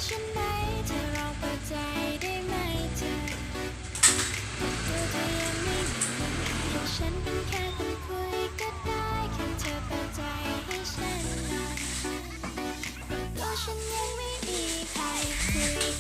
ฉันไหมเธอลองเปิดใจได้ไหมเธอตัวเธอยังไม่มีให้ฉันเป็นแค่คนคุยก็ได้แค่เธอเปิดใจให้ฉันหน่อยตัวฉันยังไม่มีใครคุย